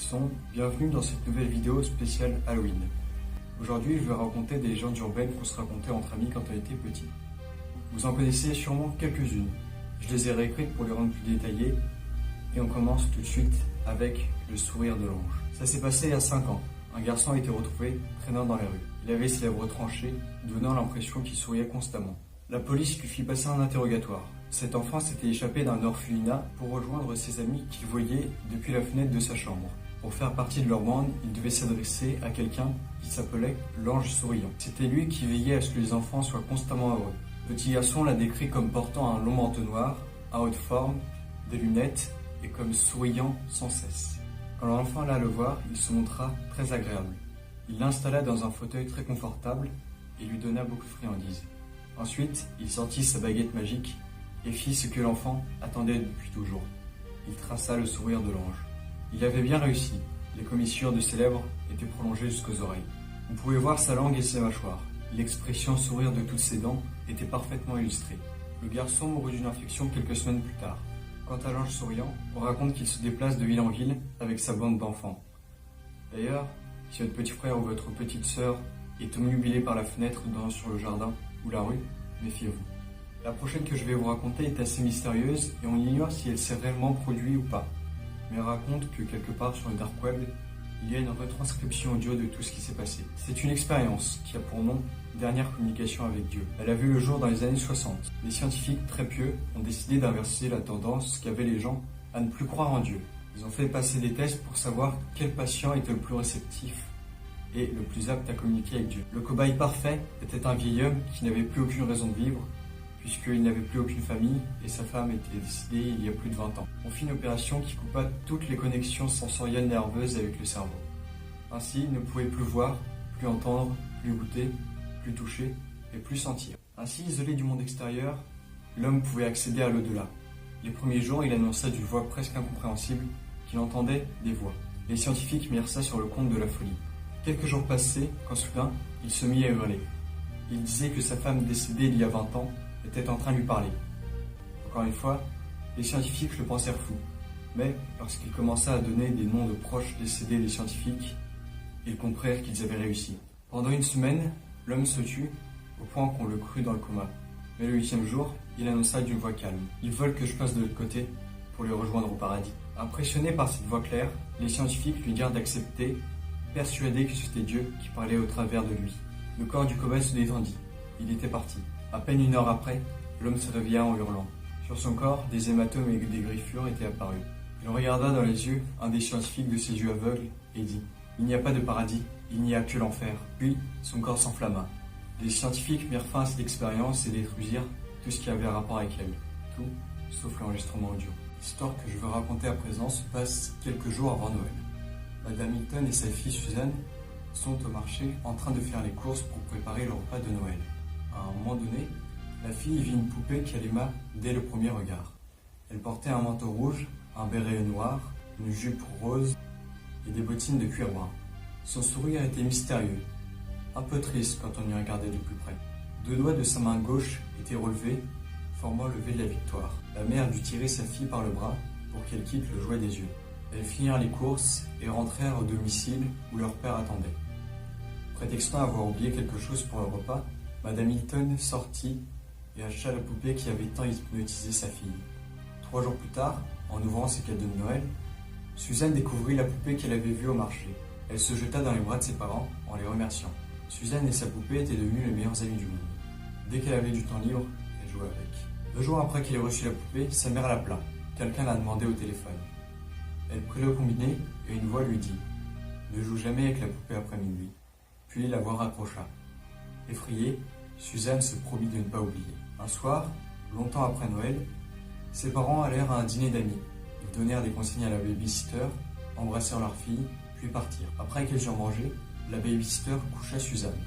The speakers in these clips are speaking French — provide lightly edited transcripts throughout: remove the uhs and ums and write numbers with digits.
son, bienvenue dans cette nouvelle vidéo spéciale Halloween. Aujourd'hui, je vais raconter des légendes urbaines qu'on se racontait entre amis quand on était petit. Vous en connaissez sûrement quelques-unes. Je les ai réécrites pour les rendre plus détaillées. Et on commence tout de suite avec le sourire de l'ange. Ça s'est passé il y a 5 ans. Un garçon a été retrouvé traînant dans les rues. Il avait ses lèvres tranchées, donnant l'impression qu'il souriait constamment. La police lui fit passer un interrogatoire. Cet enfant s'était échappé d'un orphelinat pour rejoindre ses amis qu'il voyait depuis la fenêtre de sa chambre. Pour faire partie de leur bande, il devait s'adresser à quelqu'un qui s'appelait l'ange souriant. C'était lui qui veillait à ce que les enfants soient constamment heureux. Le petit garçon l'a décrit comme portant un long manteau noir, à haute forme, des lunettes et comme souriant sans cesse. Quand l'enfant alla le voir, il se montra très agréable. Il l'installa dans un fauteuil très confortable et lui donna beaucoup de friandises. Ensuite, il sortit sa baguette magique et fit ce que l'enfant attendait depuis toujours. Il traça le sourire de l'ange. Il avait bien réussi. Les commissures de ses lèvres étaient prolongées jusqu'aux oreilles. On pouvait voir sa langue et ses mâchoires. L'expression sourire de toutes ses dents était parfaitement illustrée. Le garçon mourut d'une infection quelques semaines plus tard. Quant à l'ange souriant, on raconte qu'il se déplace de ville en ville avec sa bande d'enfants. D'ailleurs, si votre petit frère ou votre petite sœur est omnubilé par la fenêtre donnant sur le jardin ou la rue, méfiez-vous. La prochaine que je vais vous raconter est assez mystérieuse et on ignore si elle s'est réellement produite ou pas. Mais elle raconte que quelque part sur le dark web, il y a une retranscription audio de tout ce qui s'est passé. C'est une expérience qui a pour nom Dernière communication avec Dieu. Elle a vu le jour dans les années 60. Les scientifiques très pieux ont décidé d'inverser la tendance qu'avaient les gens à ne plus croire en Dieu. Ils ont fait passer des tests pour savoir quel patient était le plus réceptif et le plus apte à communiquer avec Dieu. Le cobaye parfait était un vieil homme qui n'avait plus aucune raison de vivre, puisqu'il n'avait plus aucune famille et sa femme était décédée il y a plus de 20 ans. On fit une opération qui coupa toutes les connexions sensorielles nerveuses avec le cerveau. Ainsi, il ne pouvait plus voir, plus entendre, plus goûter, plus toucher et plus sentir. Ainsi, isolé du monde extérieur, l'homme pouvait accéder à l'au-delà. Les premiers jours, il annonça d'une voix presque incompréhensible qu'il entendait des voix. Les scientifiques mirent ça sur le compte de la folie. Quelques jours passés, quand soudain, il se mit à hurler. Il disait que sa femme décédée il y a 20 ans était en train de lui parler. Encore une fois, les scientifiques le pensèrent fou. Mais lorsqu'il commença à donner des noms de proches décédés des scientifiques, ils comprirent qu'ils avaient réussi. Pendant une semaine, l'homme se tut au point qu'on le crut dans le coma. Mais le 8e jour, il annonça d'une voix calme. Ils veulent que je passe de l'autre côté pour les rejoindre au paradis. Impressionné par cette voix claire, les scientifiques lui dirent d'accepter, persuadés que c'était Dieu qui parlait au travers de lui. Le corps du cobaye se détendit. Il était parti. À peine une heure après, l'homme se réveilla en hurlant. Sur son corps, des hématomes et des griffures étaient apparus. Il regarda dans les yeux un des scientifiques de ses yeux aveugles et dit « Il n'y a pas de paradis, il n'y a que l'enfer. » Puis, son corps s'enflamma. Les scientifiques mirent fin à cette expérience et détruisirent tout ce qui avait rapport avec elle. Tout, sauf l'enregistrement audio. L'histoire que je veux raconter à présent se passe quelques jours avant Noël. Madame Hilton et sa fille Suzanne sont au marché en train de faire les courses pour préparer le repas de Noël. À un moment donné, la fille vit une poupée qu'elle aima dès le premier regard. Elle portait un manteau rouge, un béret noir, une jupe rose et des bottines de cuir brun. Son sourire était mystérieux, un peu triste quand on y regardait de plus près. 2 doigts de sa main gauche étaient relevés, formant le V de la victoire. La mère dut tirer sa fille par le bras pour qu'elle quitte le jouet des yeux. Elles finirent les courses et rentrèrent au domicile où leur père attendait. Prétextant avoir oublié quelque chose pour le repas, Madame Hilton sortit et acheta la poupée qui avait tant hypnotisé sa fille. 3 jours plus tard, en ouvrant ses cadeaux de Noël, Suzanne découvrit la poupée qu'elle avait vue au marché. Elle se jeta dans les bras de ses parents en les remerciant. Suzanne et sa poupée étaient devenues les meilleures amies du monde. Dès qu'elle avait du temps libre, elle jouait avec. 2 jours après qu'il ait reçu la poupée, sa mère l'appela. Quelqu'un l'a demandé au téléphone. Elle prit le combiné et une voix lui dit « Ne joue jamais avec la poupée après minuit ». Puis la voix raccrocha. Effrayée, Suzanne se promit de ne pas oublier. Un soir, longtemps après Noël, ses parents allèrent à un dîner d'amis. Ils donnèrent des consignes à la babysitter, embrassèrent leur fille, puis partirent. Après qu'ils eurent mangé, la babysitter coucha Suzanne.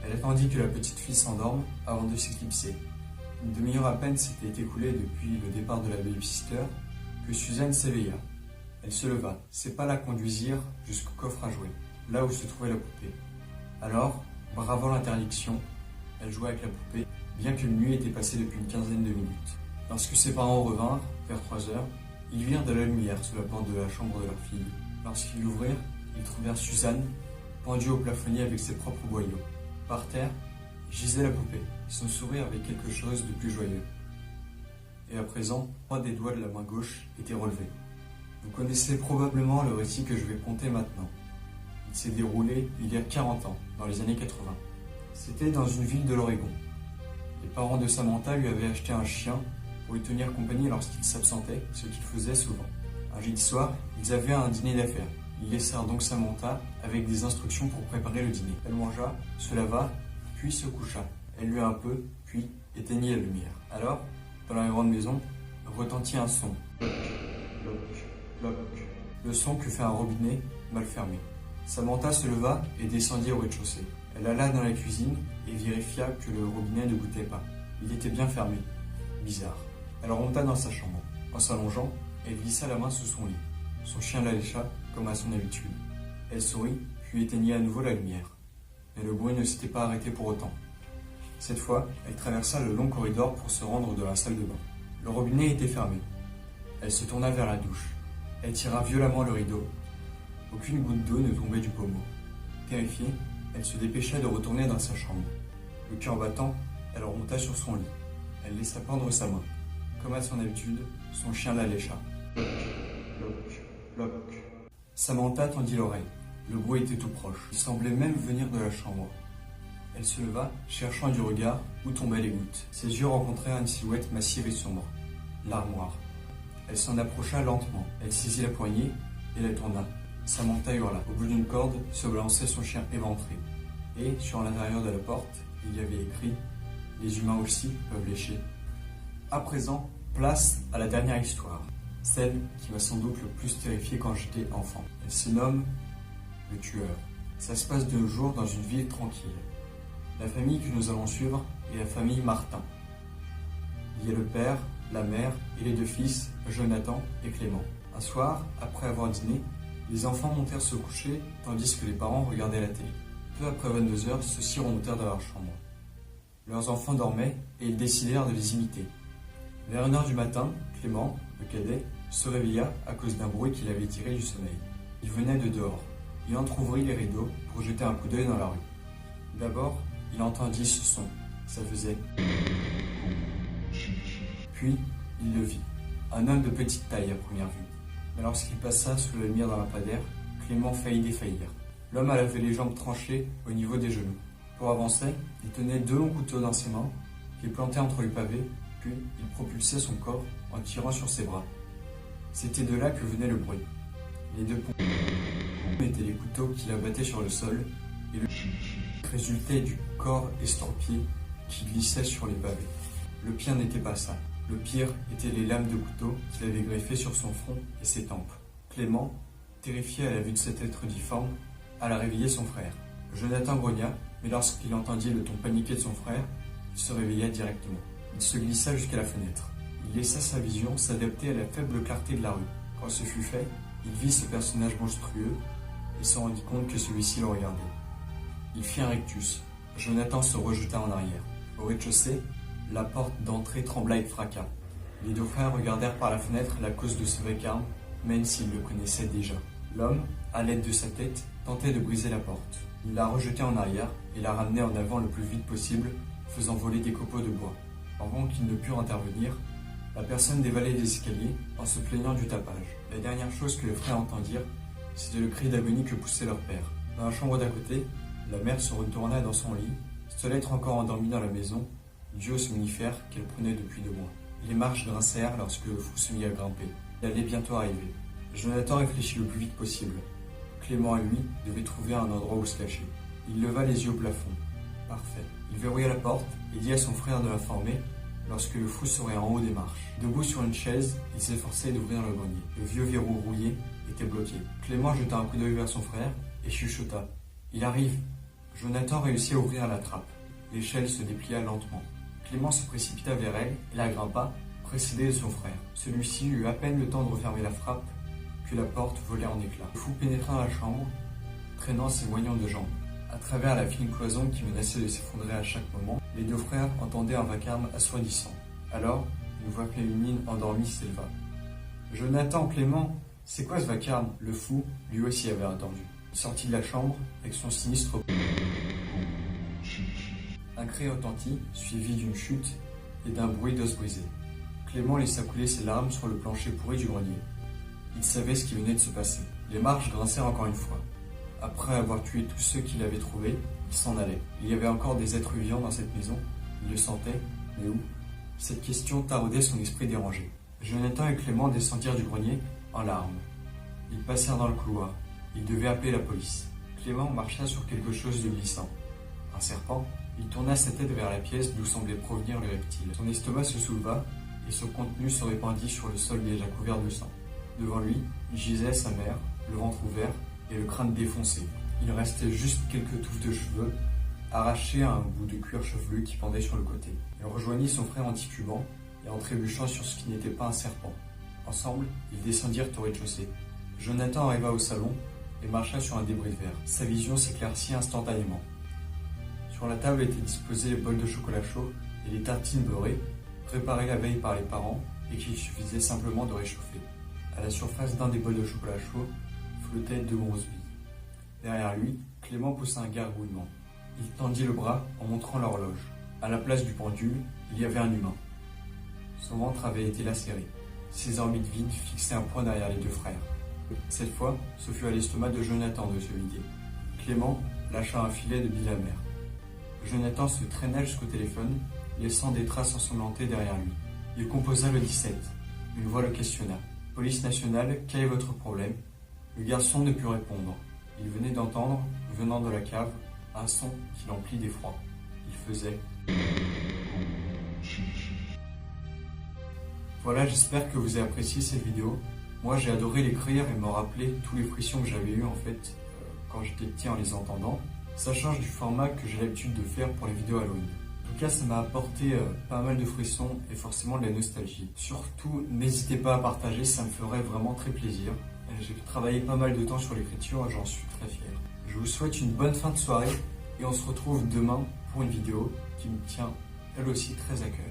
Elle attendit que la petite fille s'endorme avant de s'éclipser. Une demi-heure à peine s'était écoulée depuis le départ de la babysitter que Suzanne s'éveilla. Elle se leva. Ses pas la conduisirent jusqu'au coffre à jouets, là où se trouvait la poupée. Alors, bravant l'interdiction, elle jouait avec la poupée, bien que minuit était passé depuis une quinzaine de minutes. Lorsque ses parents revinrent, vers 3 heures, ils virent de la lumière sous la porte de la chambre de leur fille. Lorsqu'ils l'ouvrirent, ils trouvèrent Suzanne, pendue au plafonnier avec ses propres boyaux. Par terre, gisait la poupée, son sourire avait quelque chose de plus joyeux. Et à présent, 3 des doigts de la main gauche étaient relevés. Vous connaissez probablement le récit que je vais conter maintenant. Il s'est déroulé il y a 40 ans, dans les années 80. C'était dans une ville de l'Oregon. Les parents de Samantha lui avaient acheté un chien pour lui tenir compagnie lorsqu'il s'absentait, ce qu'il faisait souvent. Un jeudi soir, ils avaient un dîner d'affaires. Ils laissèrent donc Samantha avec des instructions pour préparer le dîner. Elle mangea, se lava, puis se coucha. Elle lut un peu, puis éteignit la lumière. Alors, dans la grande maison, retentit un son. Le son que fait un robinet mal fermé. Samantha se leva et descendit au rez-de-chaussée. Elle alla dans la cuisine et vérifia que le robinet ne goûtait pas. Il était bien fermé. Bizarre. Elle remonta dans sa chambre. En s'allongeant, elle glissa la main sous son lit. Son chien la lécha, comme à son habitude. Elle sourit, puis éteignit à nouveau la lumière. Mais le bruit ne s'était pas arrêté pour autant. Cette fois, elle traversa le long corridor pour se rendre dans la salle de bain. Le robinet était fermé. Elle se tourna vers la douche. Elle tira violemment le rideau. Aucune goutte d'eau ne tombait du pommeau. Terrifiée, elle se dépêcha de retourner dans sa chambre. Le cœur battant, elle remonta sur son lit. Elle laissa pendre sa main. Comme à son habitude, son chien la lécha. Loc. Samantha tendit l'oreille. Le bruit était tout proche. Il semblait même venir de la chambre. Elle se leva, cherchant du regard où tombaient les gouttes. Ses yeux rencontrèrent une silhouette massive et sombre. L'armoire. Elle s'en approcha lentement. Elle saisit la poignée et la tourna. Samantha hurla. Au bout d'une corde se balançait son chien éventré. Et sur l'intérieur de la porte, il y avait écrit « Les humains aussi peuvent lécher ». À présent, place à la dernière histoire. Celle qui m'a sans doute le plus terrifié quand j'étais enfant. Elle se nomme « Le Tueur ». Ça se passe de nos jours dans une ville tranquille. La famille que nous allons suivre est la famille Martin. Il y a le père, la mère et les 2 fils, Jonathan et Clément. Un soir, après avoir dîné, les enfants montèrent se coucher tandis que les parents regardaient la télé. Peu après 22h, ceux-ci remontèrent dans leur chambre. Leurs enfants dormaient et ils décidèrent de les imiter. Vers 1h du matin, Clément, le cadet, se réveilla à cause d'un bruit qui l'avait tiré du sommeil. Il venait de dehors. Il entrouvrit les rideaux pour jeter un coup d'œil dans la rue. D'abord, il entendit ce son. Ça faisait... Puis, il le vit. Un homme de petite taille à première vue. Mais lorsqu'il passa sous la lumière d'un lampadaire, Clément faillit défaillir. L'homme avait les jambes tranchées au niveau des genoux. Pour avancer, il tenait 2 longs couteaux dans ses mains, qu'il plantait entre les pavés, puis il propulsait son corps en tirant sur ses bras. C'était de là que venait le bruit. Les 2 pompes mettaient les couteaux qu'il abattait sur le sol, et le résultait du corps estorpié qui glissait sur les pavés. Le pire n'était pas ça. Le pire était les lames de couteau qu'il avait greffées sur son front et ses tempes. Clément, terrifié à la vue de cet être difforme, alla réveiller son frère. Jonathan grogna, mais lorsqu'il entendit le ton paniqué de son frère, il se réveilla directement. Il se glissa jusqu'à la fenêtre. Il laissa sa vision s'adapter à la faible clarté de la rue. Quand ce fut fait, il vit ce personnage monstrueux et se rendit compte que celui-ci le regardait. Il fit un rictus. Jonathan se rejeta en arrière. Au rez-de-chaussée, la porte d'entrée trembla avec fracas. Les 2 frères regardèrent par la fenêtre la cause de ce vacarme, même s'ils le connaissaient déjà. L'homme, à l'aide de sa tête, tentait de briser la porte. Il la rejetait en arrière et la ramenait en avant le plus vite possible, faisant voler des copeaux de bois. Avant qu'ils ne purent intervenir, la personne dévalait les escaliers en se plaignant du tapage. La dernière chose que les frères entendirent, c'était le cri d'agonie que poussait leur père. Dans la chambre d'à côté, la mère se retourna dans son lit, seul être encore endormi dans la maison, dû au somnifère qu'elle prenait depuis 2 mois. Les marches grincèrent lorsque le fou se mit à grimper. Il allait bientôt arriver. Jonathan réfléchit le plus vite possible. Clément et lui devaient trouver un endroit où se cacher. Il leva les yeux au plafond. Parfait. Il verrouilla la porte et dit à son frère de l'informer lorsque le fou serait en haut des marches. Debout sur une chaise, il s'efforçait d'ouvrir le grenier. Le vieux verrou rouillé était bloqué. Clément jeta un coup d'œil vers son frère et chuchota. « Il arrive !» Jonathan réussit à ouvrir la trappe. L'échelle se déplia lentement. Clément se précipita vers elle et la grimpa, précédé de son frère. Celui-ci eut à peine le temps de refermer la frappe que la porte volait en éclats. Le fou pénétra dans la chambre, traînant ses moignons de jambes. À travers la fine cloison qui menaçait de s'effondrer à chaque moment, les 2 frères entendaient un vacarme assourdissant. Alors, une voix féminine endormie s'éleva. « Jonathan, Clément, C'est quoi ce vacarme? Le fou, lui aussi avait attendu. Sorti de la chambre avec son sinistre... Un cri retentit, suivi d'une chute et d'un bruit d'os brisé. Clément laissa couler ses larmes sur le plancher pourri du grenier. Il savait ce qui venait de se passer. Les marches grincèrent encore une fois. Après avoir tué tous ceux qu'il avait trouvés, il s'en allait. Il y avait encore des êtres vivants dans cette maison. Il le sentait, mais où? Cette question taraudait son esprit dérangé. Jonathan et Clément descendirent du grenier en larmes. Ils passèrent dans le couloir. Ils devaient appeler la police. Clément marcha sur quelque chose de glissant. Un serpent? Il tourna sa tête vers la pièce d'où semblait provenir le reptile. Son estomac se souleva et son contenu se répandit sur le sol déjà couvert de sang. Devant lui, gisait sa mère, le ventre ouvert et le crâne défoncé. Il restait juste quelques touffes de cheveux, arrachés à un bout de cuir chevelu qui pendait sur le côté. Il rejoignit son frère en titubant et en trébuchant sur ce qui n'était pas un serpent. Ensemble, ils descendirent au rez-de-chaussée. Jonathan arriva au salon et marcha sur un débris de verre. Sa vision s'éclaircit instantanément. Sur la table étaient disposés les bols de chocolat chaud et les tartines beurrées, préparées la veille par les parents et qu'il suffisait simplement de réchauffer. À la surface d'un des bols de chocolat chaud flottaient 2 grosses billes. Derrière lui, Clément poussa un gargouillement. Il tendit le bras en montrant l'horloge. À la place du pendule, il y avait un humain. Son ventre avait été lacéré. Ses orbites vides fixaient un point derrière les 2 frères. Cette fois, ce fut à l'estomac de Jonathan de se vider. Clément lâcha un filet de billes amères. Jonathan se traîna jusqu'au téléphone, laissant des traces ensanglantées derrière lui. Il composa le 17. Une voix le questionna. « Police nationale, quel est votre problème ?» Le garçon ne put répondre. Il venait d'entendre, venant de la cave, un son qui l'emplit d'effroi. Il faisait... Voilà, j'espère que vous avez apprécié cette vidéo. Moi, j'ai adoré l'écrire et me rappeler tous les frissons que j'avais eus en fait quand j'étais petit en les entendant. Ça change du format que j'ai l'habitude de faire pour les vidéos Halloween. En tout cas, ça m'a apporté pas mal de frissons et forcément de la nostalgie. Surtout, n'hésitez pas à partager, ça me ferait vraiment très plaisir. J'ai travaillé pas mal de temps sur l'écriture et j'en suis très fier. Je vous souhaite une bonne fin de soirée et on se retrouve demain pour une vidéo qui me tient elle aussi très à cœur.